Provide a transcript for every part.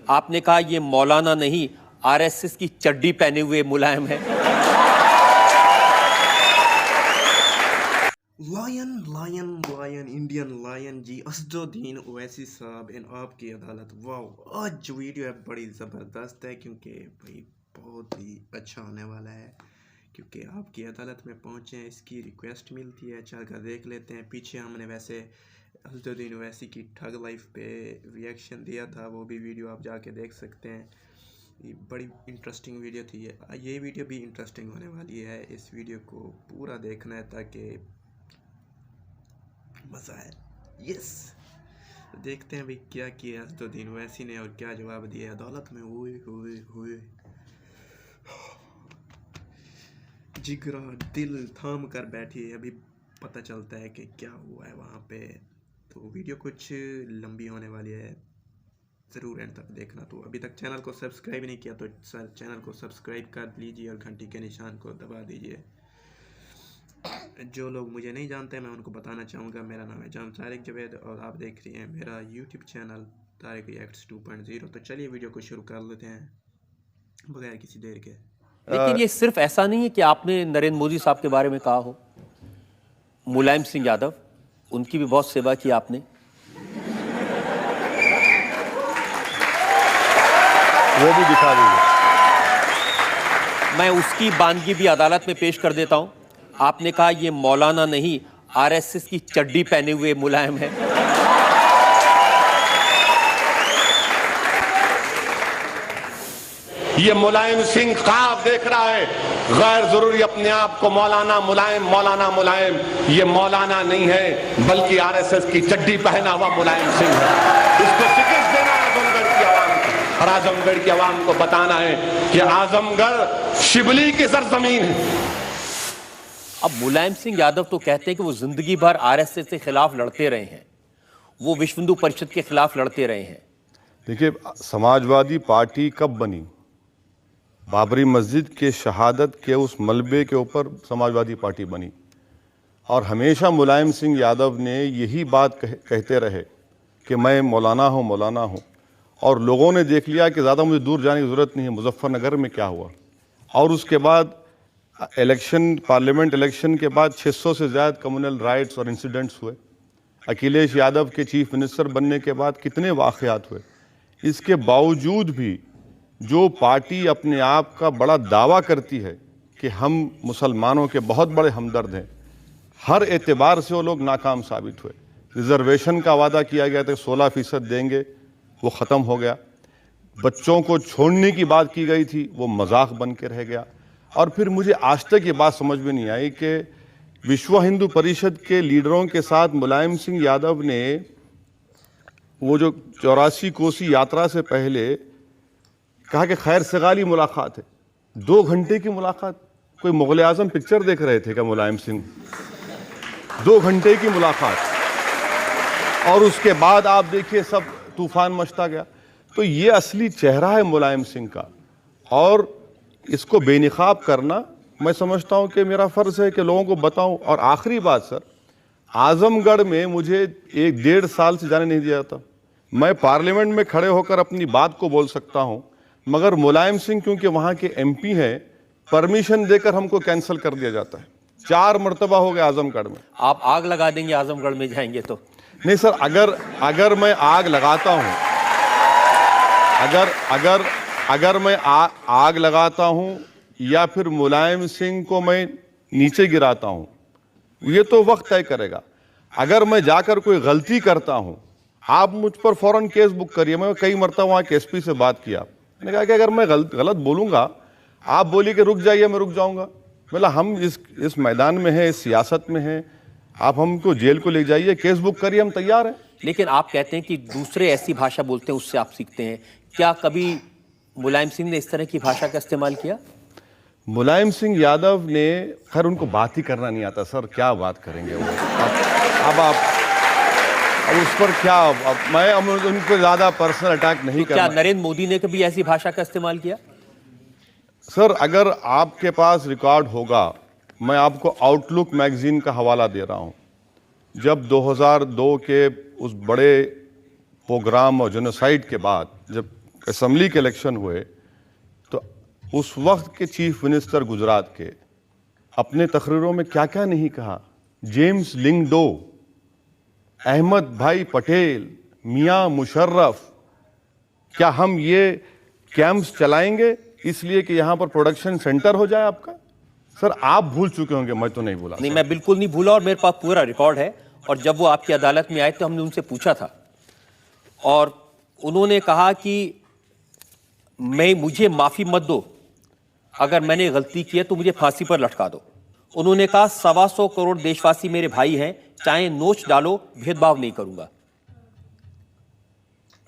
आपने कहा ये मौलाना नहीं आरएसएस की चड्डी पहने हुए मुलायम है। Lion lion lion Indian lion ji Asaduddin Owaisi साहब इन आपकी अदालत। वाह, आज जो वीडियो है बड़ी ज़बरदस्त है क्योंकि भाई बहुत ही अच्छा होने वाला है, क्योंकि आपकी अदालत में पहुँचे हैं, इसकी रिक्वेस्ट मिलती है। चलकर देख लेते हैं। पीछे हमने वैसे असदुद्दीन ओवैसी की ठग लाइफ पे रिएक्शन दिया था, वो भी वीडियो आप जाके देख सकते हैं। ये बड़ी इंटरेस्टिंग वीडियो थी। ये वीडियो भी इंटरेस्टिंग होने वाली है। इस वीडियो को पूरा देखना है ताकि मज़ा है। यस, तो देखते हैं भाई क्या किया असदुद्दीन ओवैसी ने और क्या जवाब दिया अदालत में। हुए हुए हुए जिगरा दिल थाम कर बैठी है, अभी पता चलता है कि क्या हुआ है वहाँ पे। तो वीडियो कुछ लंबी होने वाली है, ज़रूर एंड तक देखना। तो अभी तक चैनल को सब्सक्राइब नहीं किया तो सर चैनल को सब्सक्राइब कर लीजिए और घंटी के निशान को दबा दीजिए। जो लोग मुझे नहीं जानते मैं उनको बताना चाहूँगा, मेरा नाम है जाम तारिक जवेद और आप देख रहे हैं मेरा यूट्यूब चैनल तारिक रिएक्ट्स 2.0। तो चलिए वीडियो को शुरू कर लेते हैं बगैर किसी देर के। लेकिन ये सिर्फ ऐसा नहीं है कि आपने नरेंद्र मोदी साहब के बारे में कहा हो, मुलायम सिंह यादव, उनकी भी बहुत सेवा की आपने। वो भी दिखा दीजिए। मैं उसकी बानगी भी अदालत में पेश कर देता हूं। आपने कहा ये मौलाना नहीं आरएसएस की चड्डी पहने हुए मुलायम है। ये मुलायम सिंह ख्वाब देख रहा है, गैर जरूरी अपने आप को मौलाना मुलायम। ये मौलाना नहीं है बल्कि आरएसएस की चड्डी पहना हुआ मुलायम सिंह है। इसको शिकस्त देना है आजमगढ़ की आवाम को, और आजमगढ़ की आवाम को बताना है कि आजमगढ़ शिबली की सरजमीन है। अब मुलायम सिंह यादव तो कहते हैं कि वो जिंदगी भर आरएसएस के खिलाफ लड़ते रहे हैं, वो विश्व हिंदू परिषद के खिलाफ लड़ते रहे हैं। देखिए, समाजवादी पार्टी कब बनी? बाबरी मस्जिद के शहादत के उस मलबे के ऊपर समाजवादी पार्टी बनी, और हमेशा मुलायम सिंह यादव ने यही बात कहते रहे कि मैं मौलाना हूँ, और लोगों ने देख लिया कि ज़्यादा मुझे दूर जाने की ज़रूरत नहीं है। मुजफ्फरनगर में क्या हुआ, और उसके बाद पार्लियामेंट इलेक्शन के बाद 600 से ज़्यादा कम्युनल राइट्स और इंसिडेंट्स हुए। अखिलेश यादव के चीफ मिनिस्टर बनने के बाद कितने वाक़यात हुए। इसके बावजूद भी जो पार्टी अपने आप का बड़ा दावा करती है कि हम मुसलमानों के बहुत बड़े हमदर्द हैं, हर एतबार से वो लोग नाकाम साबित हुए। रिजर्वेशन का वादा किया गया था 16% देंगे, वो ख़त्म हो गया। बच्चों को छोड़ने की बात की गई थी, वो मजाक बन के रह गया। और फिर मुझे आज तक ये बात समझ में नहीं आई कि विश्व हिंदू परिषद के लीडरों के साथ मुलायम सिंह यादव ने वो जो 84 कोसी यात्रा से पहले कहा कि खैर सगाली मुलाकात है। 2 घंटे की मुलाकात, कोई मुगल आजम पिक्चर देख रहे थे क्या मुलायम सिंह? 2 घंटे की मुलाकात, और उसके बाद आप देखिए सब तूफान मचता गया। तो ये असली चेहरा है मुलायम सिंह का, और इसको बेनिकाब करना मैं समझता हूं कि मेरा फ़र्ज़ है कि लोगों को बताऊं। और आखिरी बात सर, आज़मगढ़ में मुझे 1-1.5 साल से जाने नहीं दिया जाता। मैं पार्लियामेंट में खड़े होकर अपनी बात को बोल सकता हूं, मगर मुलायम सिंह क्योंकि वहां के एमपी हैं, परमिशन देकर हमको कैंसिल कर दिया जाता है। 4 मरतबा हो गया आज़मगढ़ में। आप आग लगा देंगे आज़मगढ़ में जाएंगे तो? नहीं सर, अगर मैं आग लगाता हूं, अगर मैं आग लगाता हूं या फिर मुलायम सिंह को मैं नीचे गिराता हूं, ये तो वक्त तय करेगा। अगर मैं जाकर कोई गलती करता हूं, आप मुझ पर फौरन केस बुक करिए। मैं कई मरतबा वहाँ के एसपी से बात किया, मैंने कहा कि अगर मैं गलत बोलूँगा, आप बोलिए कि रुक जाइए, मैं रुक जाऊँगा। मतलब हम इस मैदान में हैं, इस सियासत में हैं, आप हमको जेल को ले जाइए, केस बुक करिए, हम तैयार हैं। लेकिन आप कहते हैं कि दूसरे ऐसी भाषा बोलते हैं उससे आप सीखते हैं। क्या कभी मुलायम सिंह ने इस तरह की भाषा का इस्तेमाल किया? मुलायम सिंह यादव ने, खैर उनको बात ही करना नहीं आता सर, क्या बात करेंगे वो। अब उस पर क्या, मैं उनको ज़्यादा पर्सनल अटैक नहीं करना। क्या नरेंद्र मोदी ने कभी ऐसी भाषा का इस्तेमाल किया? सर, अगर आपके पास रिकॉर्ड होगा, मैं आपको आउटलुक मैगजीन का हवाला दे रहा हूँ। जब 2002 के उस बड़े प्रोग्राम और जेनोसाइड के बाद जब असेंबली के इलेक्शन हुए तो उस वक्त के चीफ मिनिस्टर गुजरात के अपने तकरीरों में क्या क्या नहीं कहा। जेम्स लिंगडो, अहमद भाई पटेल, मियां मुशर्रफ, क्या हम ये कैंप्स चलाएंगे इसलिए कि यहां पर प्रोडक्शन सेंटर हो जाए आपका? सर आप भूल चुके होंगे, मैं तो नहीं भूला। नहीं, मैं बिल्कुल नहीं भूला और मेरे पास पूरा रिकॉर्ड है। और जब वो आपकी अदालत में आए तो हमने उनसे पूछा था और उन्होंने कहा कि मुझे माफी मत दो, अगर मैंने गलती की है तो मुझे फांसी पर लटका दो। उन्होंने कहा 125 करोड़ देशवासी मेरे भाई हैं, चाहे नोच डालो, भेदभाव नहीं करूंगा।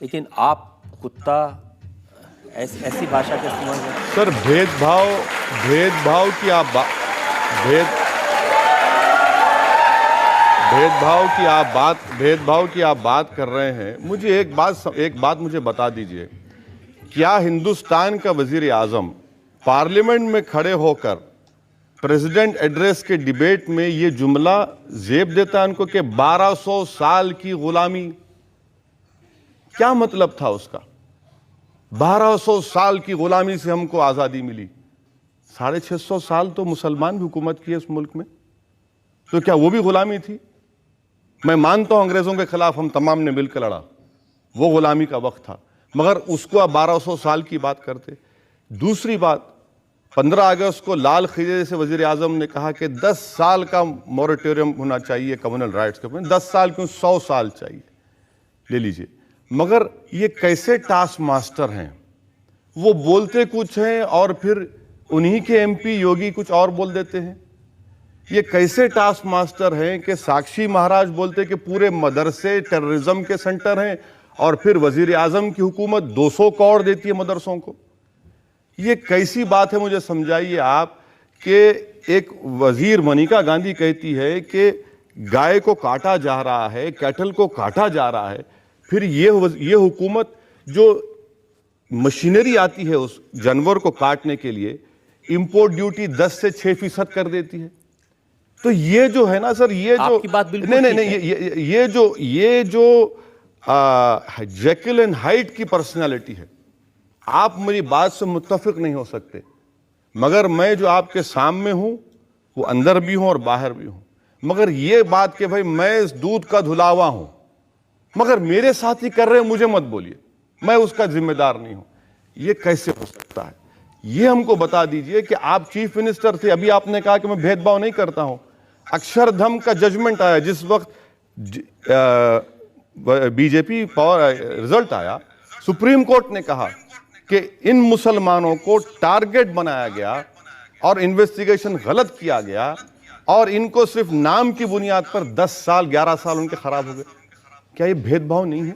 लेकिन आप कुत्ता ऐसी भाषा का इस्तेमाल है। सर भेदभाव की आप बात कर रहे हैं। मुझे एक बात मुझे बता दीजिए, क्या हिंदुस्तान का वजीर आजम पार्लियामेंट में खड़े होकर प्रेसिडेंट एड्रेस के डिबेट में ये जुमला जेब देता है उनको कि 1200 साल की गुलामी? क्या मतलब था उसका? 1200 साल की गुलामी से हमको आजादी मिली। 650 साल तो मुसलमान भी हुकूमत की है इस मुल्क में, तो क्या वो भी गुलामी थी? मैं मानता हूं अंग्रेजों के खिलाफ हम तमाम ने मिलकर लड़ा, वो गुलामी का वक्त था, मगर उसको आप 1200 साल की बात करते। दूसरी बात, 15 अगस्त को लाल खिले से वजीर आजम ने कहा कि 10 साल का मॉरेटोरियम होना चाहिए कम्युनल राइट्स के ऊपर। 10 साल क्यों, 100 साल चाहिए, ले लीजिए। मगर ये कैसे टास्क मास्टर हैं, वो बोलते कुछ हैं और फिर उन्हीं के एमपी योगी कुछ और बोल देते हैं। ये कैसे टास्क मास्टर हैं कि साक्षी महाराज बोलते कि पूरे मदरसे टेररिज्म के सेंटर हैं और फिर वजीर आजम की हुकूमत 200 करोड़ देती है मदरसों को। ये कैसी बात है, मुझे समझाइए आप। कि एक वजीर मनिका गांधी कहती है कि गाय को काटा जा रहा है, कैटल को काटा जा रहा है, फिर ये हुकूमत जो मशीनरी आती है उस जानवर को काटने के लिए, इंपोर्ट ड्यूटी 10 से 6% कर देती है। तो ये जो है ना सर, ये जो आपकी बात बिल्कुल नहीं, ये जो जेकिल एंड हाइड की पर्सनालिटी है, आप मेरी बात से मुत्तफिक नहीं हो सकते, मगर मैं जो आपके सामने हूं वो अंदर भी हूं और बाहर भी हूं। मगर ये बात कि भाई मैं इस दूध का धुलावा हूं, मगर मेरे साथी कर रहे हैं, मुझे मत बोलिए, मैं उसका जिम्मेदार नहीं हूं, ये कैसे हो सकता है? ये हमको बता दीजिए कि आप चीफ मिनिस्टर थे, अभी आपने कहा कि मैं भेदभाव नहीं करता हूं। अक्षरधाम का जजमेंट आया, जिस वक्त बीजेपी रिजल्ट आया, सुप्रीम कोर्ट ने कहा कि इन मुसलमानों को टारगेट बनाया गया और इन्वेस्टिगेशन गलत किया गया और इनको सिर्फ नाम की बुनियाद पर 10 साल 11 साल उनके खराब हो गए। क्या ये भेदभाव नहीं है?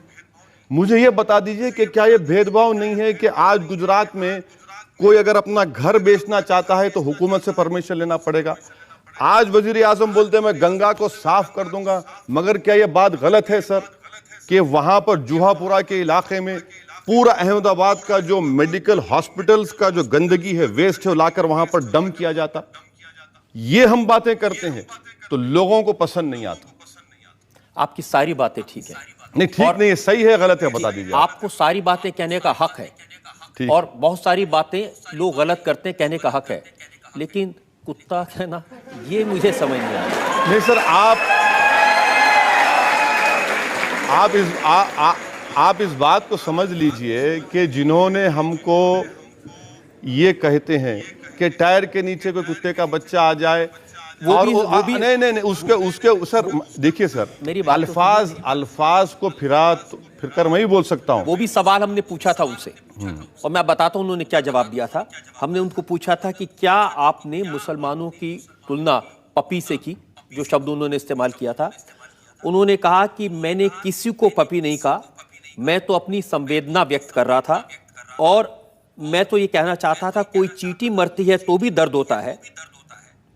मुझे ये बता दीजिए कि क्या ये भेदभाव नहीं है कि आज गुजरात में कोई अगर अपना घर बेचना चाहता है तो हुकूमत से परमिशन लेना पड़ेगा। आज वजीर आजम बोलते हैं मैं गंगा को साफ कर दूंगा, मगर क्या यह बात गलत है सर कि वहां पर जुहापुरा के इलाके में पूरा अहमदाबाद का जो मेडिकल हॉस्पिटल्स का जो गंदगी है, वेस्ट है, वो लाकर वहां पर डंप किया जाता? ये हम बातें करते हैं तो लोगों को पसंद नहीं आता। आपकी सारी बातें ठीक है, नहीं ठीक नहीं है, सही है गलत है, बता दीजिए। आपको सारी बातें कहने का हक है और बहुत सारी बातें लोग गलत करते हैं, कहने का हक है, लेकिन कुत्ता कहना ये मुझे समझ नहीं आता। नहीं सर, आप इस बात को समझ लीजिए कि जिन्होंने हमको ये कहते हैं कि टायर के नीचे कोई कुत्ते का बच्चा आ जाए, वो भी नहीं उसके सर देखिए सर, मेरी अल्फाज को फिर कर मैं ही बोल सकता हूं। वो भी सवाल हमने पूछा था उनसे और मैं बताता हूं उन्होंने क्या जवाब दिया था। हमने उनको पूछा था कि क्या आपने मुसलमानों की तुलना पपी से की, जो शब्द उन्होंने इस्तेमाल किया था। उन्होंने कहा कि मैंने किसी को पपी नहीं कहा, मैं तो अपनी संवेदना व्यक्त कर रहा था और मैं तो ये कहना चाहता था कोई चींटी मरती है तो भी दर्द होता है,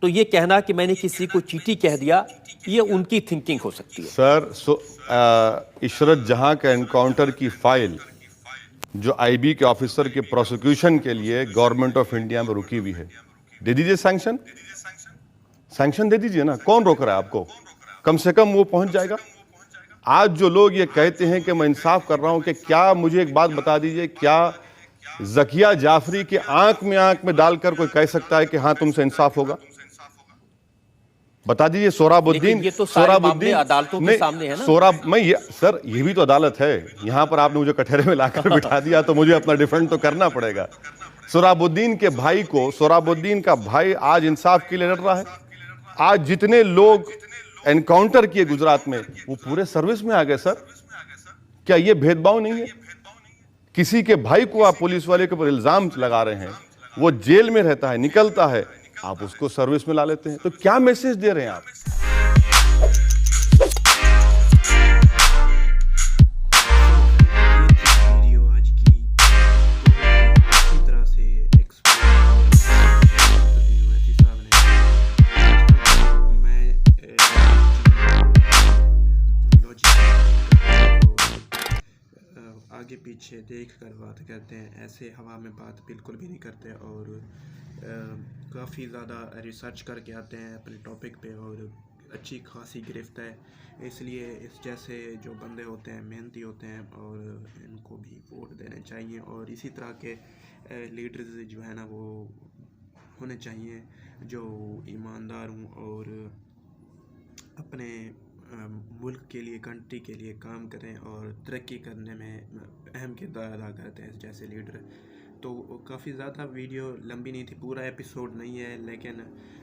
तो ये कहना कि मैंने किसी को चींटी कह दिया, ये उनकी थिंकिंग हो सकती है। सर इशरत जहां का एनकाउंटर की फाइल जो आईबी के ऑफिसर के प्रोसिक्यूशन के लिए गवर्नमेंट ऑफ इंडिया में रुकी हुई है, दे दीजिए सैंक्शन दे दीजिए ना, कौन रोक रहा है आपको? कम से कम वो पहुंच जाएगा। आज जो लोग ये कहते हैं कि मैं इंसाफ कर रहा हूं, कि क्या, मुझे एक बात बता दीजिए, क्या ज़किया जाफरी के आंख में डालकर कोई कह सकता है कि हाँ तुमसे इंसाफ होगा? बता दीजिए। सोहराबुद्दीन, लेकिन ये तो सारे मामले अदालतों के सामने है ना। सर ये भी तो अदालत है। यहां पर आपने मुझे कटहरे में लाकर बिठा दिया तो मुझे अपना डिफेंड तो करना पड़ेगा। सोहराबुद्दीन के भाई को, सोहराबुद्दीन का भाई आज इंसाफ के लिए लड़ रहा है। आज जितने लोग एनकाउंटर किए गुजरात में, वो पूरे सर्विस में आ गए। सर क्या ये भेदभाव नहीं है? किसी के भाई को आप पुलिस वाले के ऊपर इल्जाम लगा रहे हैं, वो जेल में रहता है, निकलता है, आप उसको सर्विस में ला लेते हैं। तो क्या मैसेज दे रहे हैं आप? वीडियो आज की अच्छी तरह से एक्सप्लेन साहब ने। मैं आगे पीछे देख कर बात करते हैं, ऐसे हवा में बात बिल्कुल भी नहीं करते, और काफ़ी ज़्यादा रिसर्च करके आते हैं अपने टॉपिक पे, और अच्छी खासी गिरफ्त है। इसलिए इस जैसे जो बंदे होते हैं मेहनती होते हैं, और इनको भी वोट देने चाहिए, और इसी तरह के लीडर्स जो है ना वो होने चाहिए जो ईमानदार हों और अपने मुल्क के लिए, कंट्री के लिए काम करें और तरक्की करने में अहम किरदार अदा करते हैं जैसे लीडर। तो काफ़ी ज़्यादा वीडियो लंबी नहीं थी, पूरा एपिसोड नहीं है, लेकिन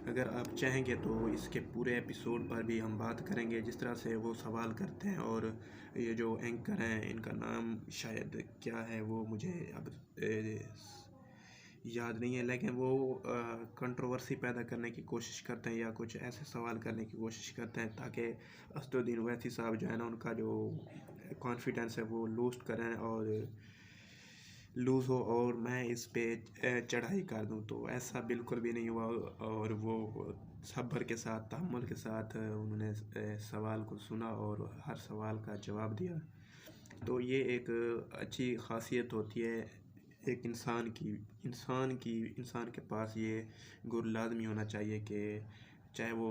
अगर आप चाहेंगे तो इसके पूरे एपिसोड पर भी हम बात करेंगे, जिस तरह से वो सवाल करते हैं। और ये जो एंकर हैं, इनका नाम शायद क्या है वो मुझे अब याद नहीं है, लेकिन वो कंट्रोवर्सी पैदा करने की कोशिश करते हैं या कुछ ऐसे सवाल करने की कोशिश करते हैं ताकि असदुद्दीन ओवैसी साहब जो है ना, उनका जो कॉन्फिडेंस है वो लूज़ हो और मैं इस पे चढ़ाई कर दूं। तो ऐसा बिल्कुल भी नहीं हुआ, और वो सब्र के साथ, तहम्मुल के साथ उन्होंने सवाल को सुना और हर सवाल का जवाब दिया। तो ये एक अच्छी खासियत होती है एक इंसान के पास ये गुण लाजमी होना चाहिए कि चाहे वो